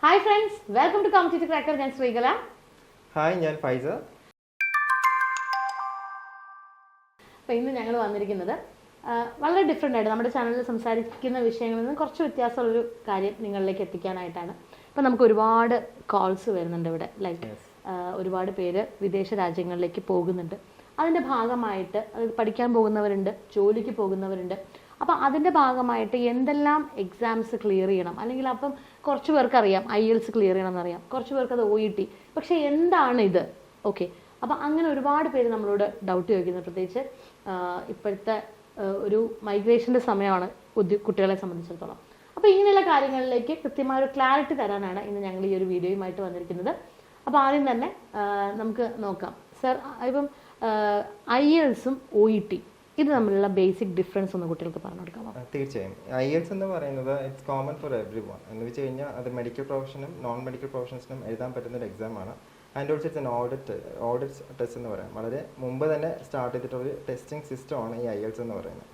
Hi friends, welcome to competitive cracker. ഞാൻ Sreekala. Hi, ഞാൻ ഫൈസ. അപ്പോൾ ഇന്ന് ഞങ്ങൾ വന്നിരിക്കുന്നത് വളരെ ഡിഫറെൻ്റ് ആയിട്ട് നമ്മുടെ ചാനലിൽ സംസാരിക്കുന്ന വിഷയങ്ങളിൽ നിന്ന് കുറച്ച് വ്യത്യാസമുള്ളൊരു കാര്യം നിങ്ങളിലേക്ക് എത്തിക്കാനായിട്ടാണ്. ഇപ്പം നമുക്ക് ഒരുപാട് കോൾസ് വരുന്നുണ്ട് ഇവിടെ, ലൈക്ക് ഒരുപാട് പേര് വിദേശ രാജ്യങ്ങളിലേക്ക് പോകുന്നുണ്ട്. അതിൻ്റെ ഭാഗമായിട്ട് അത് പഠിക്കാൻ പോകുന്നവരുണ്ട്, ജോലിക്ക് പോകുന്നവരുണ്ട്. അപ്പോൾ അതിൻ്റെ ഭാഗമായിട്ട് എന്തെല്ലാം എക്സാംസ് ക്ലിയർ ചെയ്യണം, അല്ലെങ്കിൽ അപ്പം കുറച്ച് പേർക്ക് അറിയാം IELTS ക്ലിയർ ചെയ്യണം എന്നറിയാം, കുറച്ച് പേർക്ക് അത് OET, പക്ഷേ എന്താണ് ഇത്? ഓക്കെ, അപ്പോൾ അങ്ങനെ ഒരുപാട് പേര് നമ്മളോട് ഡൗട്ട് ചോദിക്കുന്നത്, പ്രത്യേകിച്ച് ഇപ്പോഴത്തെ ഒരു മൈഗ്രേഷൻ്റെ സമയമാണ് കുട്ടികളെ സംബന്ധിച്ചിടത്തോളം. അപ്പോൾ ഇങ്ങനെയുള്ള കാര്യങ്ങളിലേക്ക് കൃത്യമായ ഒരു ക്ലാരിറ്റി തരാനാണ് ഇന്ന് ഞങ്ങൾ ഈ ഒരു വീഡിയോയുമായിട്ട് വന്നിരിക്കുന്നത്. അപ്പോൾ ആദ്യം തന്നെ നമുക്ക് നോക്കാം. സർ, ഇപ്പം IELTSഉം OET ഇത് തമ്മിലുള്ള ബേസിക് ഡിഫറൻസ് ഒന്ന് കുട്ടികൾക്ക് പറഞ്ഞു കൊടുക്കാമോ? തീർച്ചയായും. IELTS എന്ന് പറയുന്നത് it's common for every one. എന്ന് വെച്ച് കഴിഞ്ഞാൽ അത് മെഡിക്കൽ പ്രൊഫഷനും നോൺ മെഡിക്കൽ പ്രൊഫഷൻസിനും എഴുതാൻ പറ്റുന്ന ഒരു എക്സാമാണ്. And also it's an audit test എന്ന് പറയാം. വളരെ മുമ്പ് തന്നെ സ്റ്റാർട്ട് ചെയ്തിട്ടുള്ളൊരു ടെസ്റ്റിംഗ് സിസ്റ്റമാണ് ഈ IELTS എന്ന് പറയുന്നത്.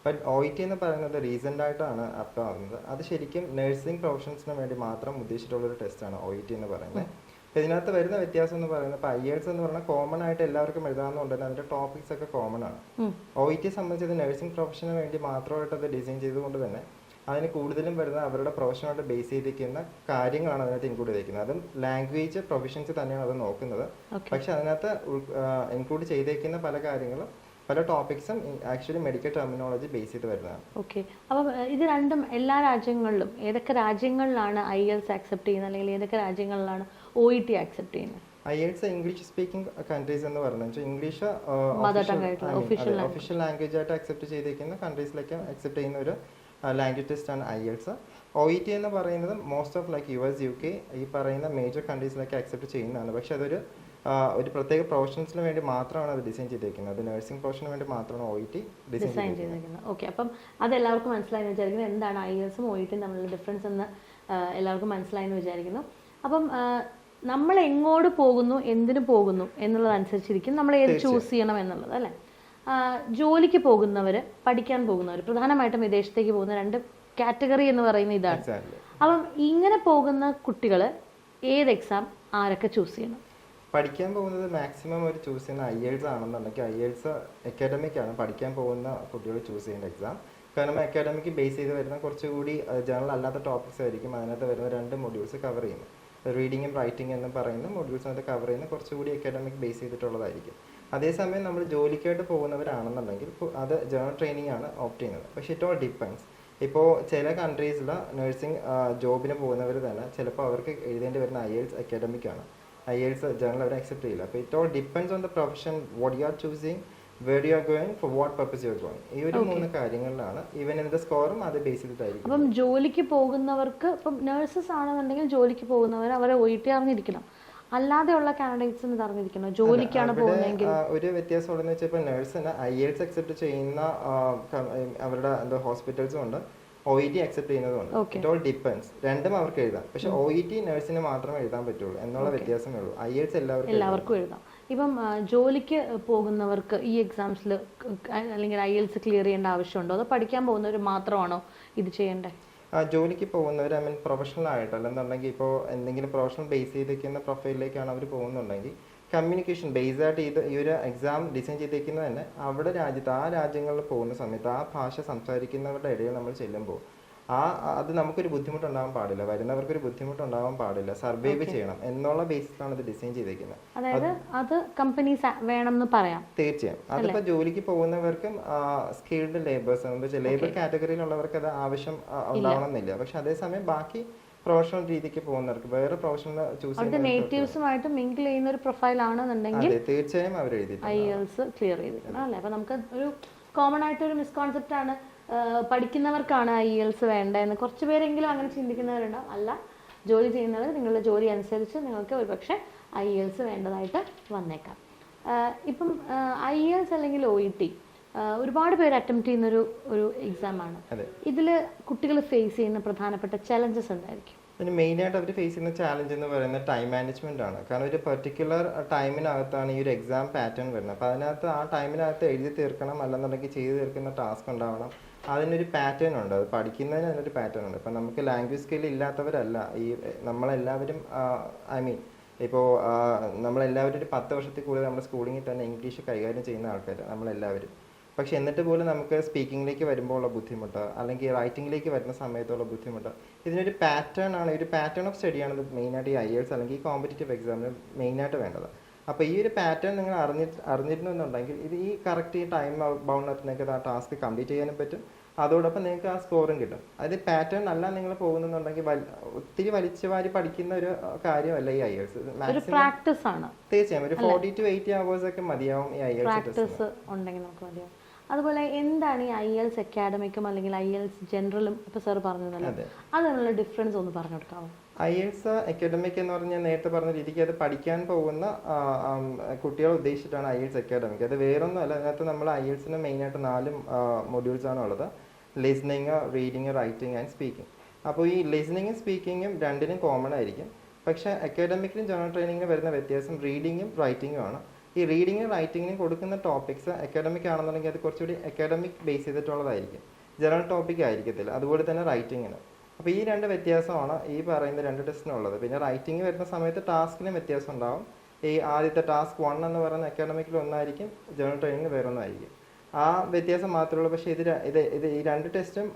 ബട്ട് OET എന്ന് പറയുന്നത് റീസെൻ്റ് ആയിട്ടാണ് അപ്ലൈ ആവുന്നത്. അത് ശരിക്കും നഴ്സിംഗ് പ്രൊഫഷൻസിന് വേണ്ടി മാത്രം ഉദ്ദേശിച്ചിട്ടുള്ളൊരു ടെസ്റ്റാണ് OET എന്ന് പറയുന്നത്. ഇതിനകത്ത് വരുന്ന വ്യത്യാസം എന്ന് പറയുന്നത്, ഇപ്പോൾ IELTS എന്ന് പറഞ്ഞാൽ കോമൺ ആയിട്ട് എല്ലാവർക്കും എഴുതാവുന്നതുകൊണ്ട് തന്നെ അതിൻ്റെ ടോപ്പിക്സ് ഒക്കെ കോമൺ ആണ്. OET സംബന്ധിച്ചത് നഴ്സിംഗ് പ്രൊഫഷന് വേണ്ടി മാത്രമായിട്ട് അത് ഡിസൈൻ ചെയ്തുകൊണ്ട് തന്നെ അതിന് കൂടുതലും വരുന്ന അവരുടെ പ്രൊഫഷനായിട്ട് ബേസ് ചെയ്തിരിക്കുന്ന കാര്യങ്ങളാണ് അതിനകത്ത് ഇൻക്ലൂഡ് ചെയ്തിരിക്കുന്നത്. അതും ലാംഗ്വേജ് പ്രൊഫഷൻസ് തന്നെയാണ് അത് നോക്കുന്നത്. പക്ഷെ അതിനകത്ത് ഇൻക്ലൂഡ് ചെയ്തേക്കുന്ന പല കാര്യങ്ങളും, പല ടോപ്പിക്സും ആക്ച്വലി മെഡിക്കൽ ടെർമിനോളജി ബേസ് ചെയ്ത് വരുന്നതാണ്. ഓക്കെ, അപ്പം ഇത് രണ്ടും എല്ലാ രാജ്യങ്ങളിലും ഏതൊക്കെ രാജ്യങ്ങളിലാണ് IELTS ആക്സെപ്റ്റ് ചെയ്യുന്നത്, അല്ലെങ്കിൽ ഏതൊക്കെ രാജ്യങ്ങളിലാണ് OET ആക്സെപ്റ്റ് ചെയ്യുന്നത്? IELTS ഇംഗ്ലീഷ് സ്പീക്കിംഗ് കൺട്രീസ് എന്ന് പറഞ്ഞാൽ ഇംഗ്ലീഷ് ഒഫീഷ്യൽ ലാംഗ്വേജ് ആയിട്ട് അക്സെപ്റ്റ് ചെയ്തിരിക്കുന്ന കൺട്രീസിലേക്ക് അക്സെപ്റ്റ് ചെയ്യുന്ന ഒരു ലാംഗ്വേജ് ടെസ്റ്റ് ആണ് IELTS. OET എന്ന് പറയുന്നത് most of like US, UK ഈ പറയുന്ന മേജർ കൺട്രീസിലേക്ക് അക്സെപ്റ്റ് ചെയ്യുന്നതാണ്. പക്ഷെ അതൊരു പ്രത്യേക പ്രൊഫഷൻസിന് വേണ്ടി മാത്രമാണ് അത് ഡിസൈൻ ചെയ്തിരിക്കുന്നത്. അത് നഴ്സിംഗ് പ്രൊഫഷന് വേണ്ടി മാത്രമാണ് OET ഡിസൈൻ ചെയ്തിരിക്കുന്നത്. ഓക്കെ, അപ്പം അത് എല്ലാവർക്കും മനസ്സിലായി എന്ന് വിചാരിക്കുന്നു. എന്താണ് IELTSഉം OETയും തമ്മിലുള്ള ഡിഫറൻസ് എന്ന് എല്ലാവർക്കും മനസ്സിലായി എന്ന് വിചാരിക്കുന്നു. അപ്പം നമ്മൾ എങ്ങോട്ട് പോകുന്നു, എന്തിനു പോകുന്നു എന്നുള്ളതനുസരിച്ചിരിക്കും നമ്മൾ ഏത് ചൂസ് ചെയ്യണം എന്നുള്ളത്, അല്ലേ? ജോലിക്ക് പോകുന്നവർ, പഠിക്കാൻ പോകുന്നവർ, പ്രധാനമായിട്ടും വിദേശത്തേക്ക് പോകുന്ന രണ്ട് കാറ്റഗറി എന്ന് പറയുന്ന ഇതാണ്. അപ്പം ഇങ്ങനെ പോകുന്ന കുട്ടികൾ ഏത് എക്സാം ആരൊക്കെ ചൂസ് ചെയ്യണം? പഠിക്കാൻ പോകുന്നത് മാക്സിമം ഒരു ചൂസ് ചെയ്യുന്ന IELTS ആണെന്നുണ്ടെങ്കിൽ IELTS അക്കാഡമിക് ആണ് പഠിക്കാൻ പോകുന്ന കുട്ടികൾ ചൂസ് ചെയ്യുന്ന എക്സാം. കാരണം അക്കാഡമിക് ബേസ് ചെയ്ത് വരുന്ന കുറച്ചുകൂടി ജനറൽ അല്ലാത്ത ടോപ്പിക്സ് ആയിരിക്കും അതിനകത്ത് വരുന്ന 2 മൊഡ്യൂൾസ് കവർ ചെയ്യുന്നത്. റീഡിങ്ങും റൈറ്റിംഗ് എന്ന് പറയുന്ന മൊഡ്യൂൾസിനകത്ത് കവർ ചെയ്യുന്ന കുറച്ചുകൂടി അക്കാഡമിക് ബേസ് ചെയ്തിട്ടുള്ളതായിരിക്കും. അതേസമയം നമ്മൾ ജോലിക്കായിട്ട് പോകുന്നവരാണെന്നുണ്ടെങ്കിൽ അത് ജനറൽ ട്രെയിനിങ് ആണ് ഓപ്റ്റ് ചെയ്യുന്നത്. പക്ഷേ ഇറ്റ് ഓൾ ഡിപ്പെൻഡ്സ്. ഇപ്പോൾ ചില കൺട്രീസിൽ നഴ്സിംഗ് ജോബിന് പോകുന്നവർ തന്നെ ചിലപ്പോൾ അവർക്ക് എഴുതേണ്ടി വരുന്ന IELTS അക്കാഡമിക് ആണ്. IELTS ജനറൽ അവർ അക്സെപ്റ്റ് ചെയ്യില്ല. അപ്പോൾ it all depends on the profession, what you are choosing, where you are going, for what purpose you are going. ഈ ഒരു 3 കാര്യങ്ങളിലാണ് ഈവൻ ഇതിന്റെ സ്കോറും അത് ബേസ് ചെയ്തിട്ടായിരിക്കും. അപ്പം ജോലിക്ക് പോകുന്നവർക്ക്, ഇപ്പം നഴ്സസ് ആണെന്നുണ്ടെങ്കിൽ ജോലിക്ക് പോകുന്നവർ അവരെ OET അറിഞ്ഞിരിക്കണം. അല്ലാതെയുള്ള കാൻഡിഡേറ്റ്സിന് അറിഞ്ഞിരിക്കണം ജോലിക്കാണ് പോകുന്നതെങ്കിൽ. ഒരു വ്യത്യാസം ഉള്ളതെന്ന് വെച്ചാൽ ഇപ്പോൾ നഴ്സിന് IELTS അക്സെപ്റ്റ് ചെയ്യുന്ന അവരുടെ എന്താ ഹോസ്പിറ്റൽസും ഉണ്ട്, OET അക്സെപ്റ്റ് ചെയ്യുന്നതുണ്ട്. It all depends. രണ്ടും അവർക്ക് എഴുതാം. പക്ഷെ OET നഴ്സിന് മാത്രമേ എഴുതാൻ പറ്റുള്ളൂ എന്നുള്ള വ്യത്യാസമേ ഉള്ളൂ. IELTS എല്ലാവർക്കും എഴുതാം. ഇപ്പം ജോലിക്ക് പോകുന്നവർക്ക് ഈ എക്സാംസിൽ അല്ലെങ്കിൽ IELTS ക്ലിയർ ചെയ്യേണ്ട ആവശ്യമുണ്ടോ, അതോ പഠിക്കാൻ പോകുന്നവർ മാത്രമാണോ ഇത് ചെയ്യേണ്ടത്? ജോലിക്ക് പോകുന്നവർ പ്രൊഫഷണൽ ആയിട്ട് അല്ലെന്നുണ്ടെങ്കിൽ ഇപ്പോൾ എന്തെങ്കിലും പ്രൊഫഷണൽ ബേസ് ചെയ്തിരിക്കുന്ന പ്രൊഫൈലിലേക്കാണ് അവർ പോകുന്നുണ്ടെങ്കിൽ കമ്മ്യൂണിക്കേഷൻ ബേസ് ആയിട്ട് ഈ ഒരു എക്സാം ഡിസൈൻ ചെയ്തിരിക്കുന്നത് തന്നെ അവിടെ രാജ്യത്ത് ആ രാജ്യങ്ങളിൽ പോകുന്ന സമയത്ത് ആ ഭാഷ സംസാരിക്കുന്നവരുടെ ഇടയിൽ നമ്മൾ ചെല്ലുമ്പോൾ അത് നമുക്കൊരു ബുദ്ധിമുട്ടുണ്ടാകാൻ പാടില്ല, വരുന്നവർക്കൊരു ബുദ്ധിമുട്ടുണ്ടാകാൻ പാടില്ല, സർവൈവ് ചെയ്യണം എന്നുള്ള ബേസിലാണ് ഇത് ഡിസൈൻ ചെയ്തിരിക്കുന്നത്. അതായത് അത് കമ്പനീസ് വേണമെന്ന് പറയാം. തീർച്ചയായും. അതിപ്പോൾ ജോലിക്ക് പോകുന്നവർക്കും സ്കിൽഡ് ലേബേഴ്സ് എന്ന് വെച്ചാൽ ലേബർ കാറ്റഗറിയിലുള്ളവർക്ക് അത് ആവശ്യം ഉണ്ടാവണമെന്നില്ല. പക്ഷെ അതേസമയം ബാക്കി പ്രൊഫഷണൽ രീതിക്ക് പോകുന്നവർക്ക് വേറെ പ്രൊഫഷണൽ ചൂസ് ചെയ്യുന്ന നേറ്റീവ്സുമായിട്ട് മിങ്കിൾ ചെയ്യുന്ന ഒരു പ്രൊഫൈൽ ആണെന്നുണ്ടെങ്കിൽ തീർച്ചയായും അവർ എഴുതിയിട്ടുണ്ട്, IELTS ക്ലിയർ ചെയ്തിരിക്കണം, അല്ലേ? അപ്പൊ നമുക്ക് ഒരു കോമൺ ആയിട്ടൊരു മിസ്കോൺസെപ്റ്റ് ആണ്, പഠിക്കുന്നവർക്കാണ് IELTS വേണ്ടതെന്ന് കുറച്ച് പേരെങ്കിലും അങ്ങനെ ചിന്തിക്കുന്നവരുണ്ടാവും. അല്ല, ജോലി ചെയ്യുന്നവർ നിങ്ങളുടെ ജോലി അനുസരിച്ച് നിങ്ങൾക്ക് ഒരുപക്ഷെ IELTS വേണ്ടതായിട്ട് വന്നേക്കാം. ഇപ്പം IELTS അല്ലെങ്കിൽ OET ഒരുപാട് പേര് അറ്റംപ്റ്റ് ചെയ്യുന്നൊരു എക്സാമാണ്. ഇതിൽ കുട്ടികൾ ഫേസ് ചെയ്യുന്ന പ്രധാനപ്പെട്ട ചലഞ്ചസ് എന്തായിരിക്കും? ഇതിന് മെയിനായിട്ട് അവർ ഫേസ് ചെയ്യുന്ന ചാലഞ്ച് എന്ന് പറയുന്നത് ടൈം മാനേജ്മെന്റ് ആണ്. കാരണം ഒരു പെർട്ടിക്കുലർ ടൈമിനകത്താണ് ഈ ഒരു എക്സാം പാറ്റേൺ വരുന്നത്. അപ്പോൾ അതിനകത്ത് ആ ടൈമിനകത്ത് എഴുതി തീർക്കണം, അല്ലെന്നുണ്ടെങ്കിൽ ചെയ്ത് തീർക്കുന്ന ടാസ്ക് ഉണ്ടാവണം. അതിനൊരു പാറ്റേൺ ഉണ്ട്, അത് പഠിക്കുന്നതിന് അതിനൊരു പാറ്റേൺ ഉണ്ട്. ഇപ്പം നമുക്ക് ലാംഗ്വേജ് സ്കിൽ ഇല്ലാത്തവരല്ല ഈ നമ്മളെല്ലാവരും, ഐ മീൻ ഇപ്പോൾ നമ്മളെല്ലാവരും ഒരു 10 വർഷത്തിൽ കൂടുതൽ നമ്മുടെ സ്കൂളിങ്ങിൽ തന്നെ ഇംഗ്ലീഷ് കൈകാര്യം ചെയ്യുന്ന ആൾക്കാർ നമ്മളെല്ലാവരും. പക്ഷെ എന്നിട്ട് പോലും നമുക്ക് സ്പീക്കിങ്ങിലേക്ക് വരുമ്പോൾ ഉള്ള ബുദ്ധിമുട്ട്, അല്ലെങ്കിൽ റൈറ്റിങ്ങിലേക്ക് വരുന്ന സമയത്തുള്ള ബുദ്ധിമുട്ട്, ഇതിനൊരു പാറ്റേൺ ആണ്, ഒരു പാറ്റേൺ ഓഫ് സ്റ്റഡിയാണ് ഇത് മെയിനായിട്ട് ഈ IELTS അല്ലെങ്കിൽ ഈ കോമ്പറ്റേറ്റീവ് എക്സാമിന് മെയിനായിട്ട് വേണ്ടത്. അപ്പോൾ ഈ ഒരു പാറ്റേൺ നിങ്ങൾ അറിഞ്ഞിരുന്നു എന്നുണ്ടെങ്കിൽ ഇത് ഈ കറക്റ്റ് ഈ ടൈം ബൗണ്ടിനകത്ത് നിങ്ങൾക്ക് ആ ടാസ്ക് കംപ്ലീറ്റ് ചെയ്യാനും പറ്റും, അതോടൊപ്പം നിങ്ങൾക്ക് ആ സ്കോറും കിട്ടും. അത് പാറ്റേൺ അല്ല നിങ്ങൾ പോകുന്നുണ്ടെങ്കിൽ ഒത്തിരി വലിച്ചു വാരി പഠിക്കുന്ന ഒരു കാര്യമല്ല ഈ IELTS. പ്രാക്ടീസ് ആണ് തീർച്ചയായും ഒരു 40 to 80 hours ഒക്കെ മതിയാവും ഈ IELTS പ്രാക്ടീസ് ഉണ്ടെങ്കിൽ നമുക്ക് മതിയാവും. അതുപോലെ എന്താണ് ഈ IELTS അക്കാഡമിക്കും അല്ലെങ്കിൽ IELTS ജനറലും ഇപ്പോൾ സാർ പറഞ്ഞതല്ലേ, അതിനുള്ള ഡിഫറൻസ് ഒന്ന് പറഞ്ഞു കൊടുക്കാമോ? IELTS അക്കാഡമിക് എന്ന് പറഞ്ഞാൽ നേരത്തെ പറഞ്ഞ രീതിക്ക് അത് പഠിക്കാൻ പോകുന്ന കുട്ടികളെ ഉദ്ദേശിച്ചിട്ടാണ് IELTS അക്കാഡമിക്. അത് വേറൊന്നുമല്ല, അതിനകത്ത് നമ്മൾ IELTSന് മെയിനായിട്ട് 4 മൊഡ്യൂൾസ് ആണ് ഉള്ളത്: listening, reading, writing and speaking. അപ്പോൾ ഈ ലിസണിങ്ങും സ്പീക്കിങ്ങും രണ്ടിനും കോമൺ ആയിരിക്കും. പക്ഷേ അക്കാഡമിക്കിലും ജനറൽ ട്രെയിനിങ്ങിനും വരുന്ന വ്യത്യാസം റീഡിങ്ങും റൈറ്റിങ്ങും ആണ്. ഈ റീഡിങ്ങും റൈറ്റിങ്ങിനും കൊടുക്കുന്ന ടോപ്പിക്സ് അക്കാഡമിക് ആണെന്നുണ്ടെങ്കിൽ അത് കുറച്ചുകൂടി അക്കാഡമിക് ബേസ് ചെയ്തിട്ടുള്ളതായിരിക്കും, ജനറൽ ടോപ്പിക് ആയിരിക്കത്തില്ല. അതുപോലെ തന്നെ റൈറ്റിങ്ങിന്. അപ്പോൾ ഈ 2 വ്യത്യാസമാണ് ഈ പറയുന്ന 2 ടെസ്റ്റിനുള്ളത്. പിന്നെ റൈറ്റിംഗ് വരുന്ന സമയത്ത് ടാസ്കിനും വ്യത്യാസം ഉണ്ടാവും. ഈ ആദ്യത്തെ ടാസ്ക് 1 എന്ന് പറയുന്ന അക്കാഡമിക്കിൽ ഒന്നായിരിക്കും, ജനറൽ ട്രെയിനിങ്ങിൽ വേറൊന്നായിരിക്കും. ആ വ്യത്യാസം മാത്രമേ ഉള്ളൂ. പക്ഷേ ഇത് ഈ 2 ടെസ്റ്റും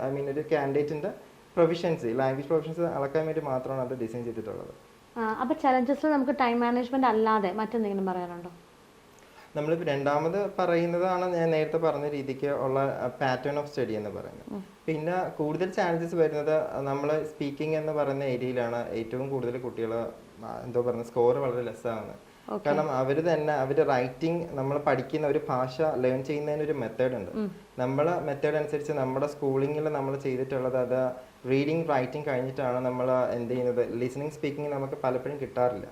ഐ മീൻ ഒരു കാൻഡിഡേറ്റിൻ്റെ പ്രൊഫിഷ്യൻസി, ലാംഗ്വേജ് പ്രൊഫിഷ്യൻസി അളക്കാൻ വേണ്ടി മാത്രമാണ് അത് ഡിസൈൻ ചെയ്തിട്ടുള്ളത്. അപ്പോൾ ചലഞ്ചസിൽ നമുക്ക് ടൈം മാനേജ്മെന്റ് അല്ലാതെ മറ്റെന്തെങ്കിലും പറയാനുണ്ടോ? നമ്മളിപ്പോൾ രണ്ടാമത് പറയുന്നതാണ് ഞാൻ നേരത്തെ പറഞ്ഞ രീതിക്ക് ഉള്ള പാറ്റേൺ ഓഫ് സ്റ്റഡി എന്ന് പറയുന്നത്. പിന്നെ കൂടുതൽ ചാലഞ്ചസ് വരുന്നത് നമ്മൾ സ്പീക്കിംഗ് എന്ന് പറയുന്ന ഏരിയയിലാണ് ഏറ്റവും കൂടുതൽ കുട്ടികൾ എന്തോ പറയുന്നത് സ്കോർ വളരെ ലെസ്സാണ്. കാരണം അവർ തന്നെ റൈറ്റിംഗ്, നമ്മൾ പഠിക്കുന്ന ഒരു ഭാഷ ലേൺ ചെയ്യുന്നതിന് ഒരു മെത്തേഡ് ഉണ്ട്. നമ്മളെ മെത്തേഡ് അനുസരിച്ച് നമ്മുടെ സ്കൂളിങ്ങിൽ നമ്മൾ ചെയ്തിട്ടുള്ളത് അത് റീഡിങ് റൈറ്റിംഗ് കഴിഞ്ഞിട്ടാണ് നമ്മൾ എന്ത് ചെയ്യുന്നത്. ലിസണിങ് സ്പീക്കിംഗ് നമുക്ക് പലപ്പോഴും കിട്ടാറില്ല.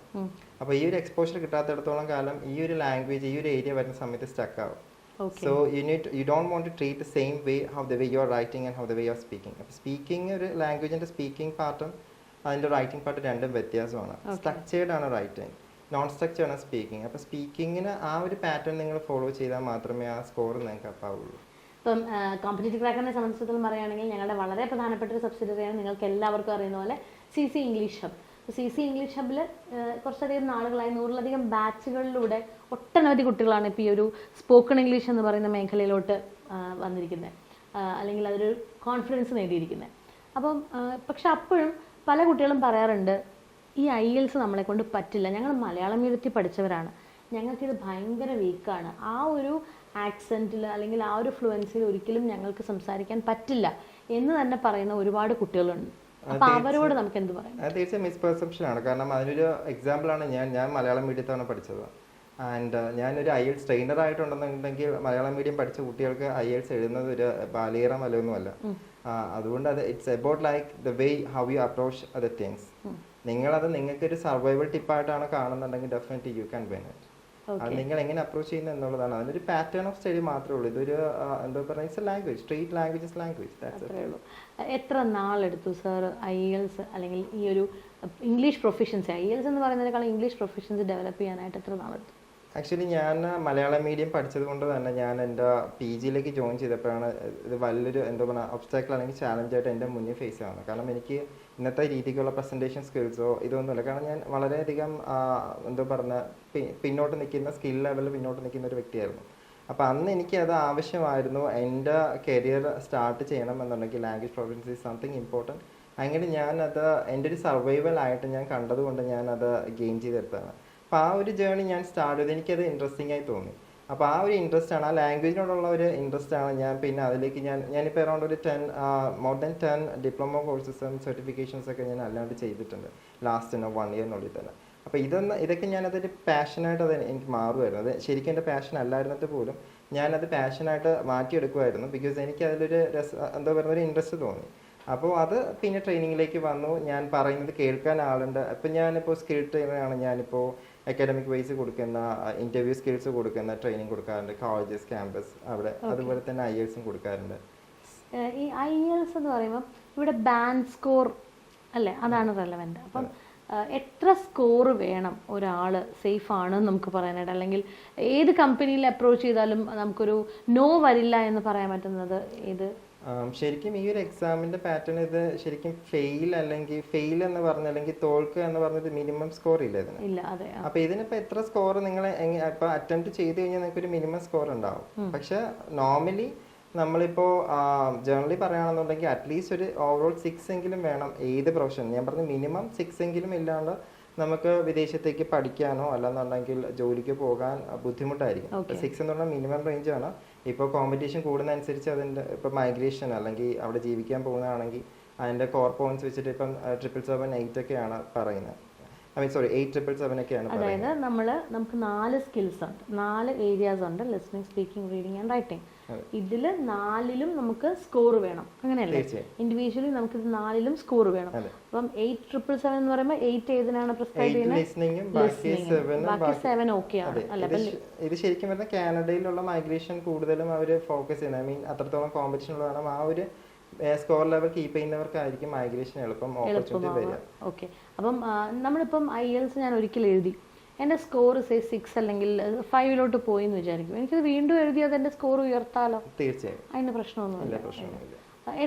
അപ്പോൾ ഈ ഒരു എക്സ്പോഷർ കിട്ടാത്തിടത്തോളം കാലം ഈ ഒരു ലാംഗ്വേജ്, ഈ ഒരു ഏരിയ വരുന്ന സമയത്ത് സ്റ്റക്ക് ആവും. So you don't want to treat the same way how the way you are writing and how the way you are speaking. അപ്പോൾ സ്പീക്കിംഗ് ഒരു ലാംഗ്വേജിന്റെ സ്പീക്കിംഗ് പാർട്ടും അതിന്റെ റൈറ്റിംഗ് പാർട്ടും രണ്ടും വ്യത്യാസമാണ്. സ്ട്രക്ചേർഡ് ആണ് റൈറ്റിംഗ്, നോൺ സ്ട്രക്ചേർഡ് ആണ് സ്പീക്കിംഗ്. അപ്പോൾ സ്പീക്കിങ്ങിന് ആ ഒരു പാറ്റേൺ നിങ്ങൾ ഫോളോ ചെയ്താൽ മാത്രമേ ആ സ്കോർ നിങ്ങൾക്ക് അപ്പാവുള്ളൂ. ഇപ്പം കോമ്പറ്റേറ്റീവ് ക്രാക്കറിനെ സംബന്ധിച്ചിടത്തോളം പറയുകയാണെങ്കിൽ ഞങ്ങളുടെ വളരെ പ്രധാനപ്പെട്ട ഒരു സബ്സിഡിയറിയാണ് നിങ്ങൾക്ക് എല്ലാവർക്കും അറിയുന്ന പോലെ CC English hub. CC English ഹബിൽ കുറച്ചധികം നാളുകളായി 100-ലധികം ബാച്ചുകളിലൂടെ ഒട്ടനവധി കുട്ടികളാണ് ഇപ്പോൾ ഈ ഒരു സ്പോക്കൺ ഇംഗ്ലീഷ് എന്ന് പറയുന്ന മേഖലയിലോട്ട് വന്നിരിക്കുന്നത്, അല്ലെങ്കിൽ അതൊരു കോൺഫിഡൻസ് നേടിയിരിക്കുന്നത്. അപ്പം പക്ഷെ അപ്പോഴും പല കുട്ടികളും പറയാറുണ്ട് ഈ IELTS നമ്മളെ കൊണ്ട് പറ്റില്ല, ഞങ്ങൾ മലയാളം മീഡിയത്തിൽ പഠിച്ചവരാണ്, ഞങ്ങൾക്കിത് ഭയങ്കര വീക്കാണ്, ആ ഒരു ആക്സെൻറ്റിൽ അല്ലെങ്കിൽ ആ ഒരു ഫ്ലുവൻസിൽ ഒരിക്കലും ഞങ്ങൾക്ക് സംസാരിക്കാൻ പറ്റില്ല എന്ന് തന്നെ പറയുന്ന ഒരുപാട് കുട്ടികളുണ്ട്. അപ്പോൾ അവരോട് നമുക്ക് എന്ത് പറയാം? അത് തീർച്ചയായും മിസ്പെർസെപ്ഷൻ ആണ്. കാരണം അതിനൊരു എക്സാമ്പിളാണ് ഞാൻ മലയാളം മീഡിയത്താണ് പഠിച്ചത്. ആൻഡ് ഞാനൊരു IELTS ട്രെയിനർ ആയിട്ടുണ്ടെന്നുണ്ടെങ്കിൽ മലയാളം മീഡിയം പഠിച്ച കുട്ടികൾക്ക് IELTS എഴുതുന്നത് ഒരു ബാലിയറ മലയൊന്നുമല്ല. അതുകൊണ്ട് അത് it's about like the way how you approach other things. നിങ്ങളത് നിങ്ങൾക്കൊരു സർവൈവൽ ടിപ്പായിട്ടാണ് കാണുന്നുണ്ടെങ്കിൽ definitely you can win it. അത് നിങ്ങൾ എങ്ങനെ അപ്രോച്ച് ചെയ്യുന്നത് എന്നുള്ളതാണ്. അതിനൊരു പാറ്റേൺ ഓഫ് സ്റ്റഡി മാത്രമേ ഉള്ളൂ. ഇതൊരു എന്താ പറയുക, it's A language, street language language. അത്രേ ഉള്ളൂ. എത്ര നാളെടുത്തു സാർ IELTS അല്ലെങ്കിൽ ഈ ഒരു ഇംഗ്ലീഷ് പ്രൊഫിഷ്യൻസി, IELTS എന്ന് പറയുന്നതിനേക്കാളും ഇംഗ്ലീഷ് പ്രൊഫിഷ്യൻസി ഡെവലപ്പ് ചെയ്യാനായിട്ട് എത്ര നാളെടുത്തു? ആക്ച്വലി ഞാൻ മലയാളം മീഡിയം പഠിച്ചത് കൊണ്ട് തന്നെ ഞാൻ എൻ്റെ PGയിലേക്ക് ജോയിൻ ചെയ്തപ്പോഴാണ് ഇത് വലിയൊരു എന്താ പറയുക ഒബ്സ്റ്റാക്കിൾ അല്ലെങ്കിൽ ചാലഞ്ചായിട്ട് എൻ്റെ മുന്നിൽ ഫേസ് ആവുന്നത്. കാരണം എനിക്ക് ഇന്നത്തെ രീതിക്കുള്ള പ്രസൻറ്റേഷൻ സ്കിൽസോ ഇതൊന്നുമില്ല. കാരണം ഞാൻ വളരെയധികം എന്താ പറഞ്ഞ പിന്നോട്ട് നിൽക്കുന്ന സ്കിൽ ലെവലിൽ പിന്നോട്ട് നിൽക്കുന്ന ഒരു വ്യക്തിയായിരുന്നു. അപ്പോൾ അന്ന് എനിക്കത് ആവശ്യമായിരുന്നു. എൻ്റെ കരിയർ സ്റ്റാർട്ട് ചെയ്യണമെന്നുണ്ടെങ്കിൽ language proficiency is something important. അങ്ങനെ ഞാനത് എൻ്റെ ഒരു സർവൈവൽ ആയിട്ട് ഞാൻ കണ്ടതുകൊണ്ട് ഞാനത് ഗെയിൻ ചെയ്തെടുത്തതാണ്. അപ്പോൾ ആ ഒരു ജേർണി ഞാൻ സ്റ്റാർട്ട് ചെയ്ത് എനിക്കത് ഇൻട്രസ്റ്റിംഗ് ആയി തോന്നി. അപ്പോൾ ആ ഒരു ഇൻട്രസ്റ്റ് ആണ്, ആ ലാംഗ്വേജിനോടുള്ള ഒരു ഇൻട്രസ്റ്റ് ആണ് ഞാൻ പിന്നെ അതിലേക്ക് ഞാനിപ്പോൾ അറൗണ്ട് ഒരു 10 ഡിപ്ലോമ കോഴ്സസും സർട്ടിഫിക്കേഷൻസൊക്കെ ഞാൻ അല്ലാണ്ട് ചെയ്തിട്ടുണ്ട് ലാസ്റ്റ് 1 ഇയറിനുള്ളിൽ തന്നെ. അപ്പോൾ ഇതൊക്കെ ഞാനതൊരു പാഷനായിട്ട് അത് എനിക്ക് മാറുമായിരുന്നു. അത് ശരിക്കും എൻ്റെ പാഷൻ അല്ലായിരുന്നിട്ട് പോലും ഞാനത് പാഷനായിട്ട് മാറ്റിയെടുക്കുമായിരുന്നു. ബിക്കോസ് എനിക്ക് അതിലൊരു എന്താ പറയുക ഒരു ഇൻട്രസ്റ്റ് തോന്നി. അപ്പോൾ അത് പിന്നെ ട്രെയിനിങ്ങിലേക്ക് വന്നു. ഞാൻ പറയുന്നത് കേൾക്കാൻ ആളുണ്ട്. അപ്പം ഞാനിപ്പോൾ സ്കിൽ ട്രെയിനറാണ്. ഞാനിപ്പോൾ അക്കാഡമിക് വൈസ് കൊടുക്കുന്ന ഇൻ്റർവ്യൂ സ്കിൽസ് കൊടുക്കുന്ന ട്രെയിനിങ് കൊടുക്കാറുണ്ട്, കോളേജസ്, ക്യാമ്പസ് അവിടെ. അതുപോലെ തന്നെ IELTSും കൊടുക്കാറുണ്ട്. ഈ IELTS എന്ന് പറയുമ്പോൾ ഇവിടെ ബാൻഡ് സ്കോർ അല്ലേ, അതാണ് റെലവെന്റ്. അപ്പം എത്ര സ്കോർ വേണം ഒരാൾ സേഫ് ആണെന്ന് നമുക്ക് പറയാനായിട്ട്, അല്ലെങ്കിൽ ഏത് കമ്പനിയിൽ അപ്രോച്ച് ചെയ്താലും നമുക്കൊരു നോ വരില്ല എന്ന് പറയാൻ പറ്റുന്നത് ഏത്? ശരിക്കും ഈ ഒരു എക്സാമിന്റെ പാറ്റേൺ ഇത് ശരിക്കും ഫെയിൽ അല്ലെങ്കിൽ ഫെയിൽ എന്ന് പറഞ്ഞ അല്ലെങ്കിൽ തോൽക്കുക എന്ന് പറഞ്ഞത് മിനിമം സ്കോർ ഇല്ല ഇതിന്. ഇല്ല, അതെ. അപ്പൊ ഇതിനിപ്പോ എത്ര സ്കോർ നിങ്ങൾ ഇപ്പൊ അറ്റംപ്റ്റ് ചെയ്ത് കഴിഞ്ഞാൽ നിങ്ങൾക്ക് ഒരു മിനിമം സ്കോർ ഉണ്ടാവും. പക്ഷെ നോർമലി നമ്മളിപ്പോ ജേർണലി പറയുകയാണെന്നുണ്ടെങ്കിൽ അറ്റ്ലീസ്റ്റ് ഒരു ഓവറോൾ 6 എങ്കിലും വേണം ഏത് പ്രൊഫഷൻ. ഞാൻ പറഞ്ഞ മിനിമം 6 എങ്കിലും ഇല്ലാണ്ട് നമുക്ക് വിദേശത്തേക്ക് പഠിക്കാനോ അല്ലെന്നുണ്ടെങ്കിൽ ജോലിക്ക് പോകാൻ ബുദ്ധിമുട്ടായിരിക്കും. 6 എന്ന് പറഞ്ഞാൽ മിനിമം റേഞ്ച് ആണ്. ഇപ്പോൾ കോമ്പറ്റീഷൻ കൂടുന്നതനുസരിച്ച് അതിൻ്റെ ഇപ്പോൾ മൈഗ്രേഷൻ അല്ലെങ്കിൽ അവിടെ ജീവിക്കാൻ പോകുന്നതാണെങ്കിൽ അതിൻ്റെ കോർ പോയിന്റ്സ് വെച്ചിട്ട് ഇപ്പം 777, 8 ഒക്കെയാണ് പറയുന്നത്. ഐ മീൻ സോറി 8777 ഒക്കെയാണ് പറയുന്നത്. അതായത് നമുക്ക് 4 സ്കിൽസ് ഉണ്ട്, 4 ഏരിയാസ് ഉണ്ട്, listening, speaking, reading and writing. ഇതിൽ 4ലും നമുക്ക് സ്കോർ വേണം, അങ്ങനെയല്ലേ? ഇൻഡിവിജ്വലി നമുക്ക് 4ലും സ്കോർ വേണം. അപ്പം 8777 എന്ന് പറയുമ്പോൾ 8 ഏതിനാണ് പ്രിസ്ക്രൈബ് ചെയ്യുന്നത്? ബാക്കി 7 ഓക്കെ ആണ് അല്ലേ? ഇത് ശരിക്കും പറഞ്ഞാൽ കാനഡയിലുള്ള മൈഗ്രേഷൻ കൂടുതലും അവർ ഫോക്കസ് ചെയ്യുന്നത്. ഐ മീൻ അത്രത്തോളം കോമ്പറ്റീഷൻ ഉള്ളതാണ്. ആ ഒരു സ്കോർ ലെവൽ കീപ്പ് ചെയ്യുന്നവർക്കായിരിക്കും മൈഗ്രേഷൻ എളുപ്പം ഓപ്പർച്യൂണിറ്റി വരിക. ഓക്കെ. അപ്പം നമ്മളിപ്പം IELTS ഞാൻ ഒരിക്കൽ എഴുതി, എൻ്റെ സ്കോർ 6 അല്ലെങ്കിൽ 5 പോയി എന്ന് വിചാരിക്കും. എനിക്കത് വീണ്ടും എഴുതി അതെൻ്റെ സ്കോർ ഉയർത്താലോ? തീർച്ചയായും അതിന് പ്രശ്നമൊന്നുമില്ല.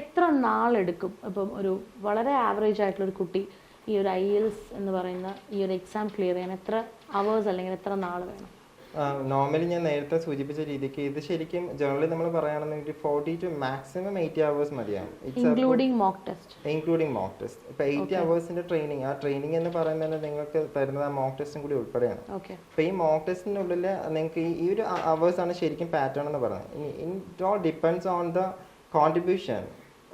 എത്ര നാളെടുക്കും ഇപ്പം ഒരു വളരെ ആവറേജ് ആയിട്ടുള്ള ഒരു കുട്ടി ഈ ഒരു IELTS എന്ന് പറയുന്ന ഈ ഒരു എക്സാം ക്ലിയർ ചെയ്യാൻ എത്ര അവേഴ്സ് അല്ലെങ്കിൽ എത്ര നാൾ വേണം? നോർമലി ഞാൻ നേരത്തെ സൂചിപ്പിച്ച രീതിക്ക് ഇത് ശരിക്കും ജേർണലി നമ്മൾ പറയുകയാണെന്നുണ്ടെങ്കിൽ 40 to maximum 80 hours മതിയാവും, ഇൻക്ലൂഡിംഗ് മോക്ക് ടെസ്റ്റ്. ഇപ്പൊ 80 ഹവേഴ്സിന്റെ ട്രെയിനിങ്, ആ ട്രെയിനിങ് എന്ന് പറയുന്നത് നിങ്ങൾക്ക് തരുന്നത് ആ മോക്ക് ടെസ്റ്റും കൂടി ഉൾപ്പെടെയാണ്. അപ്പൊ ഈ മോക്ക് ടെസ്റ്റിനുള്ളിൽ നിങ്ങൾക്ക് ഈ ഒരു അവേഴ്സ് ആണ് ശരിക്കും പാറ്റേൺ എന്ന് പറയുന്നത്. It all depends on the contribution.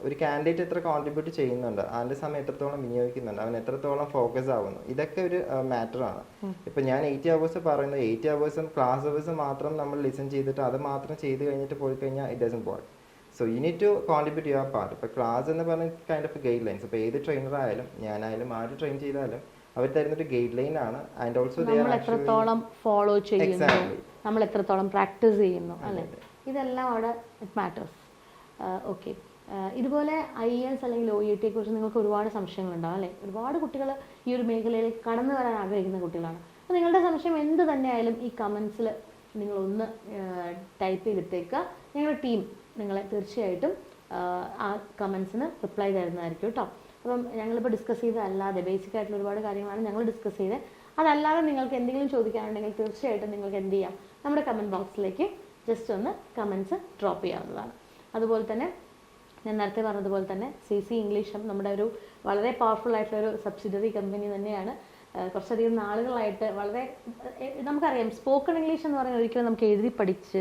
ഒരു കാൻഡിഡേറ്റ് എത്ര കോൺട്രിബ്യൂട്ട് ചെയ്യുന്നുണ്ട്, അതിന്റെ സമയം എത്രത്തോളം വിനിയോഗിക്കുന്നുണ്ട്, അവൻ എത്രത്തോളം ഫോക്കസ് ആവുന്നു, ഇതൊക്കെ ഒരു മാറ്റർ ആണ്. ഇപ്പൊ ഞാൻ 80 ഹവേഴ്സ് പറയുന്നത് 80 ഹവേഴ്സും ക്ലാസ് ഹവേഴ്സും മാത്രം നമ്മൾ ലിസൺ ചെയ്തിട്ട് അത് മാത്രം ചെയ്ത് കഴിഞ്ഞിട്ട് പോയി കഴിഞ്ഞാൽ it doesn't work. So you need to contribute your part. ഇപ്പൊ ക്ലാസ് എന്ന് പറഞ്ഞ കൈൻഡ് ഓഫ് ഗൈഡ് ലൈൻസ്. ഇപ്പൊ ഏത് ട്രെയിനർ ആയാലും ഞാനായാലും ആര് ട്രെയിൻ ചെയ്താലും അവർ തരുന്നൊരു ഗൈഡ് ലൈൻ ആണ്. ആൻഡ് ഓൾസോ നമ്മൾ എത്രത്തോളം ഫോളോ ചെയ്യുന്നു, നമ്മൾ എത്രത്തോളം പ്രാക്ടീസ് ചെയ്യുന്നു, അല്ലേ? ഇതെല്ലാം അവിടെ ഇറ്റ് മാറ്റേഴ്സ്. ഓക്കെ. ഇതുപോലെ IELTS അല്ലെങ്കിൽ OET കുറിച്ച് നിങ്ങൾക്ക് ഒരുപാട് സംശയങ്ങളുണ്ടാവും, അല്ലേ? ഒരുപാട് കുട്ടികൾ ഈ ഒരു മേഖലയിലേക്ക് കടന്നു വരാൻ ആഗ്രഹിക്കുന്ന കുട്ടികളാണ്. അപ്പോൾ നിങ്ങളുടെ സംശയം എന്ത് തന്നെയായാലും ഈ കമൻസിൽ നിങ്ങളൊന്ന് ടൈപ്പ് ചെയ്തിട്ടേക്കുക. ഞങ്ങളുടെ ടീം നിങ്ങളെ തീർച്ചയായിട്ടും ആ കമൻസിന് റിപ്ലൈ തരുന്നതായിരിക്കും കേട്ടോ. അപ്പം ഞങ്ങളിപ്പോൾ ഡിസ്കസ് ചെയ്ത് അല്ലാതെ ബേസിക് ആയിട്ടുള്ള ഒരുപാട് കാര്യങ്ങളാണ് ഞങ്ങൾ ഡിസ്കസ് ചെയ്തത്. അതല്ലാതെ നിങ്ങൾക്ക് എന്തെങ്കിലും ചോദിക്കാനുണ്ടെങ്കിൽ തീർച്ചയായിട്ടും നിങ്ങൾക്ക് എന്ത് ചെയ്യാം, നമ്മുടെ കമൻറ്റ് ബോക്സിലേക്ക് ജസ്റ്റ് ഒന്ന് കമൻസ് ഡ്രോപ്പ് ചെയ്യാവുന്നതാണ്. അതുപോലെ തന്നെ ഞാൻ നേരത്തെ പറഞ്ഞതുപോലെ തന്നെ CC ഇംഗ്ലീഷ് ഹബ് നമ്മുടെ ഒരു വളരെ പവർഫുൾ ആയിട്ടുള്ളൊരു സബ്സിഡറി കമ്പനി തന്നെയാണ്. കുറച്ചധികം നാളുകളായിട്ട് വളരെ നമുക്കറിയാം, സ്പോക്കൺ ഇംഗ്ലീഷ് എന്ന് പറയുന്നത് ഒരിക്കലും നമുക്ക് എഴുതി പഠിച്ച്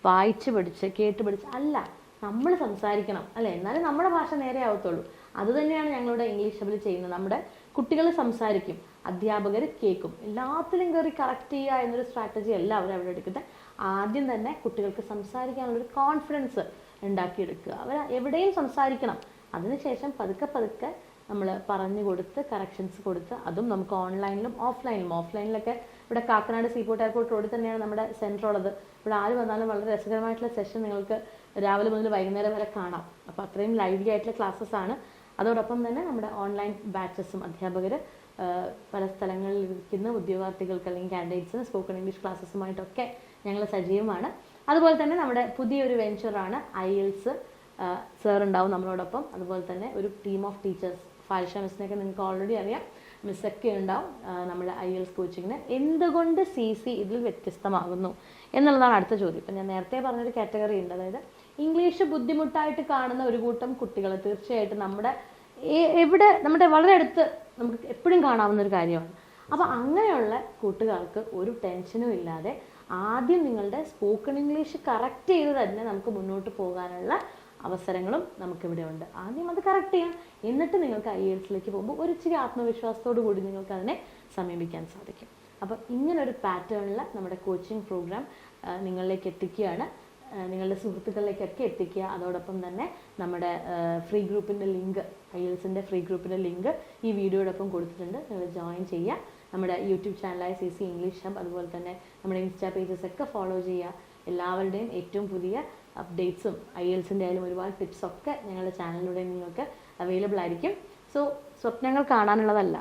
വായിച്ച് പഠിച്ച് കേട്ട് പഠിച്ച് അല്ല, നമ്മൾ സംസാരിക്കണം, അല്ലേ? എന്നാലും നമ്മുടെ ഭാഷ നേരെ ആവത്തുള്ളൂ. അതുതന്നെയാണ് ഞങ്ങളുടെ ഇംഗ്ലീഷ് ഹബിൽ ചെയ്യുന്നത്. നമ്മുടെ കുട്ടികൾ സംസാരിക്കും, അധ്യാപകർ കേൾക്കും, എല്ലാത്തിലും കയറി കറക്റ്റ് ചെയ്യുക എന്നൊരു സ്ട്രാറ്റജി അല്ല അവരവിടെ എടുക്കുന്നത്. ആദ്യം തന്നെ കുട്ടികൾക്ക് സംസാരിക്കാനുള്ളൊരു കോൺഫിഡൻസ് ഉണ്ടാക്കിയെടുക്കുക. അവർ എവിടെയും സംസാരിക്കണം. അതിനുശേഷം പതുക്കെ നമ്മൾ പറഞ്ഞു കൊടുത്ത് കറക്ഷൻസ് കൊടുത്ത്, അതും നമുക്ക് ഓൺലൈനിലും ഓഫ്ലൈനിലൊക്കെ ഇവിടെ കാക്കനാട് സീപോർട്ട് എയർപോർട്ട് റോഡിൽ തന്നെയാണ് നമ്മുടെ സെൻറ്റർ ഉള്ളത്. ഇവിടെ ആര് വന്നാലും വളരെ രസകരമായിട്ടുള്ള സെഷൻ നിങ്ങൾക്ക് രാവിലെ മുതൽ വൈകുന്നേരം വരെ കാണാം. അപ്പോൾ അത്രയും ലൈവ്ലി ആയിട്ടുള്ള ക്ലാസ്സസ് ആണ്. അതോടൊപ്പം തന്നെ നമ്മുടെ ഓൺലൈൻ ബാച്ചസും അധ്യാപകർ പല സ്ഥലങ്ങളിൽ ഇരിക്കുന്ന ഉദ്യോഗാർത്ഥികൾക്ക് അല്ലെങ്കിൽ കാൻഡിഡേറ്റ്സിന് സ്പോക്കൺ ഇംഗ്ലീഷ് ക്ലാസ്സസുമായിട്ടൊക്കെ ഞങ്ങൾ സജീവമാണ്. അതുപോലെ തന്നെ നമ്മുടെ പുതിയൊരു വെഞ്ചറാണ് IELTS. സർ ഉണ്ടാവും നമ്മളോടൊപ്പം. അതുപോലെ തന്നെ ഒരു ടീം ഓഫ് ടീച്ചേഴ്സ്, ഫാരിഷ മിസ്സിനെയൊക്കെ നിങ്ങൾക്ക് ഓൾറെഡി അറിയാം, മിസ്സൊക്കെ ഉണ്ടാവും നമ്മുടെ IELTS കോച്ചിങ്ങിന്. എന്തുകൊണ്ട് CC ഇതിൽ വ്യത്യസ്തമാകുന്നു എന്നുള്ളതാണ് അടുത്ത ചോദ്യം. ഇപ്പം ഞാൻ നേരത്തെ പറഞ്ഞൊരു കാറ്റഗറി ഉണ്ട്, അതായത് ഇംഗ്ലീഷ് ബുദ്ധിമുട്ടായിട്ട് കാണുന്ന ഒരു കൂട്ടം കുട്ടികൾ തീർച്ചയായിട്ടും നമ്മുടെ വളരെ അടുത്ത് നമുക്ക് എപ്പോഴും കാണാവുന്ന ഒരു കാര്യമാണ്. അപ്പോൾ അങ്ങനെയുള്ള കൂട്ടുകാർക്ക് ഒരു ടെൻഷനും ഇല്ലാതെ ആദ്യം നിങ്ങളുടെ സ്പോക്കൺ ഇംഗ്ലീഷ് കറക്റ്റ് ചെയ്ത് തന്നെ നമുക്ക് മുന്നോട്ട് പോകാനുള്ള അവസരങ്ങളും നമുക്കിവിടെ ഉണ്ട്. ആദ്യം അത് കറക്റ്റ് ചെയ്യാം, എന്നിട്ട് നിങ്ങൾക്ക് IELTSലേക്ക് പോകുമ്പോൾ ഒരു ഇച്ചിരി ആത്മവിശ്വാസത്തോടു കൂടി നിങ്ങൾക്ക് അതിനെ സമീപിക്കാൻ സാധിക്കും. അപ്പം ഇങ്ങനൊരു പാറ്റേണിൽ നമ്മുടെ കോച്ചിങ് പ്രോഗ്രാം നിങ്ങളിലേക്ക് എത്തിക്കുകയാണ്. നിങ്ങളുടെ സുഹൃത്തുക്കളിലേക്കൊക്കെ എത്തിക്കുക. അതോടൊപ്പം തന്നെ നമ്മുടെ ഫ്രീ ഗ്രൂപ്പിൻ്റെ ലിങ്ക്, IELTSൻ്റെ ഫ്രീ ഗ്രൂപ്പിൻ്റെ ലിങ്ക് ഈ വീഡിയോടൊപ്പം കൊടുത്തിട്ടുണ്ട്. നിങ്ങൾ ജോയിൻ ചെയ്യുക. നമ്മുടെ യൂട്യൂബ് ചാനലായ CC ഇംഗ്ലീഷ് ഹബ്, അതുപോലെ തന്നെ നമ്മുടെ ഇൻസ്റ്റാ പേജസ് ഒക്കെ ഫോളോ ചെയ്യുക. എല്ലാവരുടെയും ഏറ്റവും പുതിയ അപ്ഡേറ്റ്സും IELTSൻ്റെ ആയാലും ഒരുപാട് ടിപ്സൊക്കെ ഞങ്ങളുടെ ചാനലിലൂടെ നിങ്ങൾക്ക് അവൈലബിൾ ആയിരിക്കും. സോ സ്വപ്നങ്ങൾ കാണാനുള്ളതല്ല,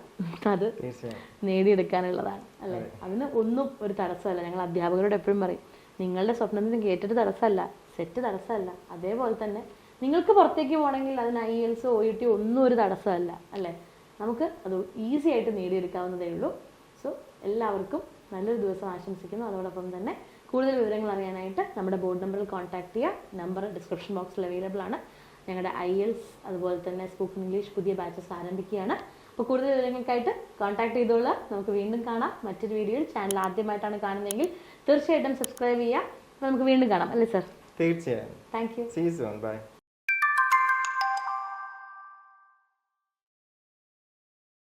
അത് തീർച്ചയായും നേടിയെടുക്കാനുള്ളതാണ് അല്ലേ? അതിന് ഒന്നും ഒരു തടസ്സമല്ല. ഞങ്ങൾ അധ്യാപകരോട് എപ്പോഴും പറയും, നിങ്ങളുടെ സ്വപ്നത്തിന് കേട്ടിട്ട് തടസ്സമല്ല, സെറ്റ് തടസ്സമല്ല. അതേപോലെ തന്നെ നിങ്ങൾക്ക് പുറത്തേക്ക് പോകണമെങ്കിൽ അതിന് IELTS OET ഒന്നും ഒരു തടസ്സമല്ല അല്ലേ? നമുക്ക് അത് ഈസി ആയിട്ട് നേടിയെടുക്കാവുന്നതേ ഉള്ളൂ. സോ എല്ലാവർക്കും നല്ലൊരു ദിവസം ആശംസിക്കുന്നു. അതോടൊപ്പം തന്നെ കൂടുതൽ വിവരങ്ങൾ അറിയാനായിട്ട് നമ്മുടെ ബോർഡ് നമ്പറിൽ കോൺടാക്ട് ചെയ്യുക. നമ്പർ ഡിസ്ക്രിപ്ഷൻ ബോക്സിൽ അവൈലബിൾ ആണ്. ഞങ്ങളുടെ IELTS അതുപോലെ തന്നെ സ്പോക്കൺ ഇംഗ്ലീഷ് പുതിയ ബാച്ചസ് ആരംഭിക്കുകയാണ്. അപ്പോൾ കൂടുതൽ വിവരങ്ങൾക്കായിട്ട് കോൺടാക്ട് ചെയ്തോളാം. നമുക്ക് വീണ്ടും കാണാം മറ്റൊരു വീഡിയോയിൽ. ചാനൽ ആദ്യമായിട്ടാണ് കാണുന്നതെങ്കിൽ തീർച്ചയായിട്ടും സബ്സ്ക്രൈബ് ചെയ്യുക. അപ്പോൾ നമുക്ക് വീണ്ടും കാണാം അല്ലേ സർ? തീർച്ചയായും. Thank you. See you soon. Bye.